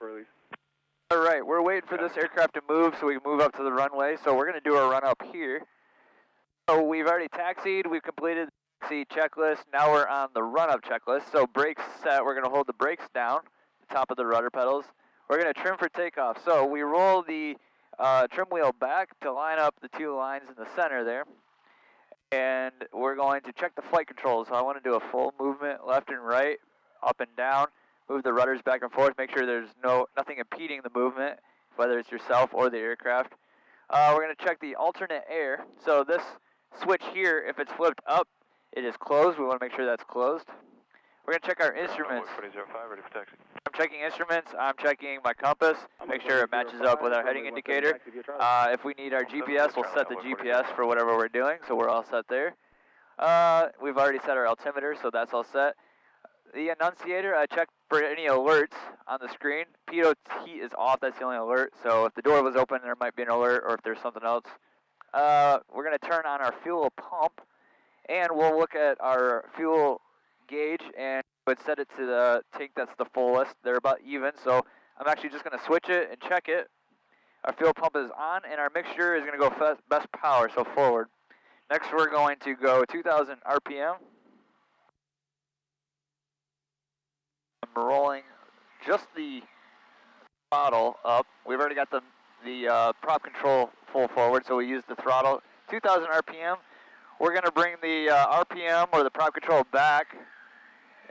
for release. All right, we're waiting for this aircraft to move so we can move up to the runway. So we're going to do a run up here. So we've already taxied. We've completed the taxi checklist. Now we're on the run up checklist. So brakes set. We're going to hold the brakes down, the top of the rudder pedals. We're going to trim for takeoff. So we roll the trim wheel back to line up the two lines in the center there. And we're going to check the flight controls. So I want to do a full movement left and right, up and down. Move the rudders back and forth, make sure there's nothing impeding the movement, whether it's yourself or the aircraft. We're going to check the alternate air. So this switch here, if it's flipped up, it is closed. We want to make sure that's closed. We're going to check our instruments. 2005, ready for taxi. I'm checking instruments. I'm checking my compass, make sure it matches up with our heading indicator. If we need our GPS, we'll set the GPS for whatever we're doing, so we're all set there. We've already set our altimeter, so that's all set. The annunciator, I checked for any alerts on the screen. Pitot heat is off, that's the only alert. So if the door was open, there might be an alert, or if there's something else. We're going to turn on our fuel pump, and we'll look at our fuel gauge, and would set it to the tank that's the fullest. They're about even, so I'm actually just going to switch it and check it. Our fuel pump is on, and our mixture is going to go best power, so forward. Next, we're going to go 2,000 RPM. I'm rolling just the throttle up. We've already got the prop control full forward, so we use the throttle. 2,000 RPM. We're going to bring the RPM or the prop control back,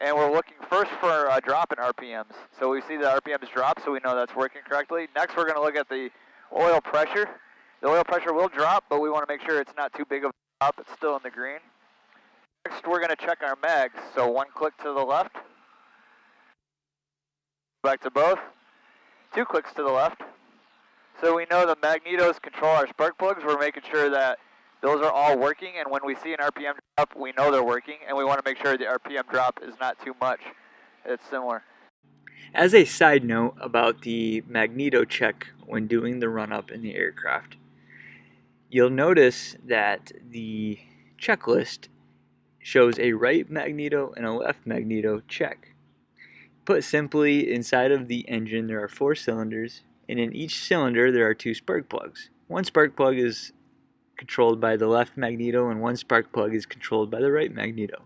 and we're looking first for a drop in RPMs. So we see the RPMs drop, so we know that's working correctly. Next, we're going to look at the oil pressure. The oil pressure will drop, but we want to make sure it's not too big of a drop. It's still in the green. Next, we're going to check our mags. So one click to the left. Back to both. 2 clicks to the left. So we know the magnetos control our spark plugs. We're making sure that those are all working, and when we see an RPM drop, we know they're working, and we want to make sure the RPM drop is not too much. It's similar. As a side note about the magneto check when doing the run-up in the aircraft, you'll notice that the checklist shows a right magneto and a left magneto check. Put simply, inside of the engine there are 4 cylinders, and in each cylinder there are 2 spark plugs. One spark plug is controlled by the left magneto and one spark plug is controlled by the right magneto.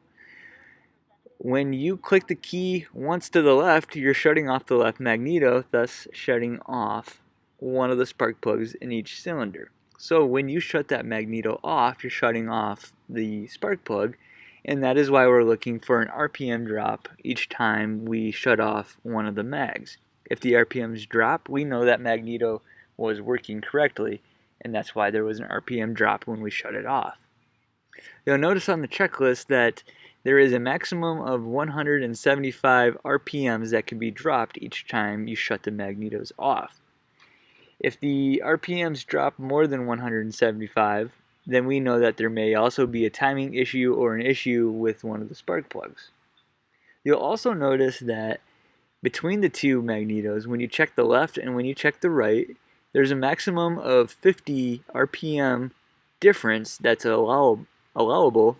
When you click the key once to the left, you're shutting off the left magneto, thus shutting off one of the spark plugs in each cylinder. So when you shut that magneto off, you're shutting off the spark plug, and that is why we're looking for an RPM drop each time we shut off one of the mags. If the RPMs drop, we know that magneto was working correctly, and that's why there was an RPM drop when we shut it off. You'll notice on the checklist that there is a maximum of 175 RPMs that can be dropped each time you shut the magnetos off. If the RPMs drop more than 175, then we know that there may also be a timing issue or an issue with one of the spark plugs. You'll also notice that between the 2 magnetos, when you check the left and when you check the right, there's a maximum of 50 RPM difference that's allowable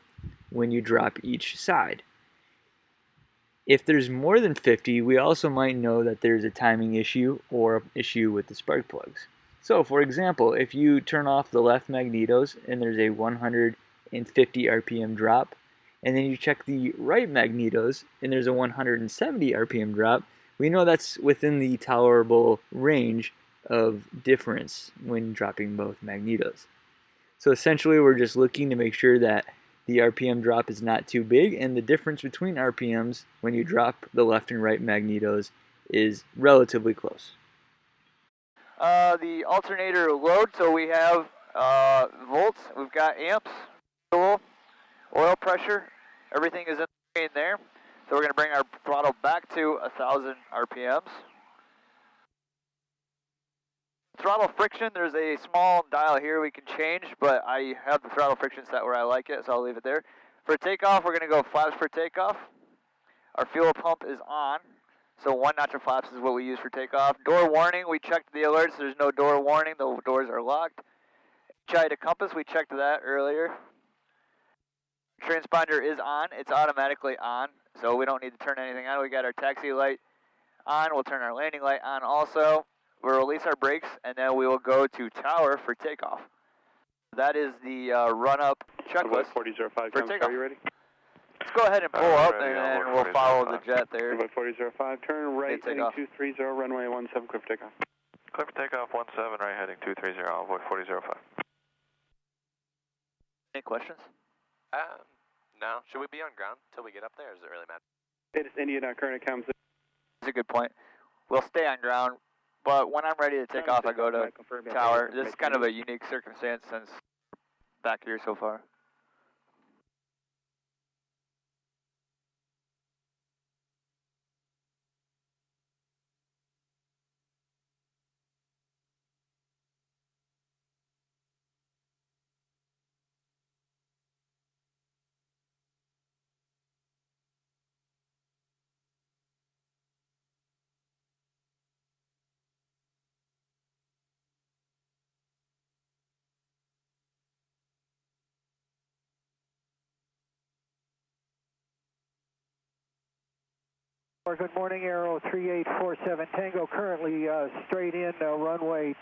when you drop each side. If there's more than 50, we also might know that there's a timing issue or an issue with the spark plugs. So for example, if you turn off the left magnetos and there's a 150 RPM drop, and then you check the right magnetos and there's a 170 RPM drop, we know that's within the tolerable range of difference when dropping both magnetos. So essentially we're just looking to make sure that the RPM drop is not too big, and the difference between RPMs when you drop the left and right magnetos is relatively close. The alternator load, so we have volts, we've got amps, fuel, oil pressure, everything is in the screen there. So we're going to bring our throttle back to 1,000 RPMs. Throttle friction, there's a small dial here we can change, but I have the throttle friction set where I like it, so I'll leave it there. For takeoff, we're going to go flaps for takeoff. Our fuel pump is on, so 1 notch of flaps is what we use for takeoff. Door warning, we checked the alerts, there's no door warning, the doors are locked. HI to compass, we checked that earlier. Transponder is on, it's automatically on, so we don't need to turn anything on. We got our taxi light on. We'll turn our landing light on also. We'll release our brakes, and then we will go to tower for takeoff. That is the run-up checklist 4005, for takeoff. are you ready? Let's go ahead and pull up, and ready, then we'll follow the jet there. 4005, turn right, take heading off. 230, runway 17, clear for takeoff. Clear for takeoff 17, right heading 230, envoy 4005. Any questions? No. Should we be on ground till we get up there, or does it really matter? It is Indian, current accounts. That's a good point. We'll stay on ground, but when I'm ready to take off, I go to tower. This is kind of a unique circumstance since back here so far. Good morning, Aero 3847 Tango, currently straight in runway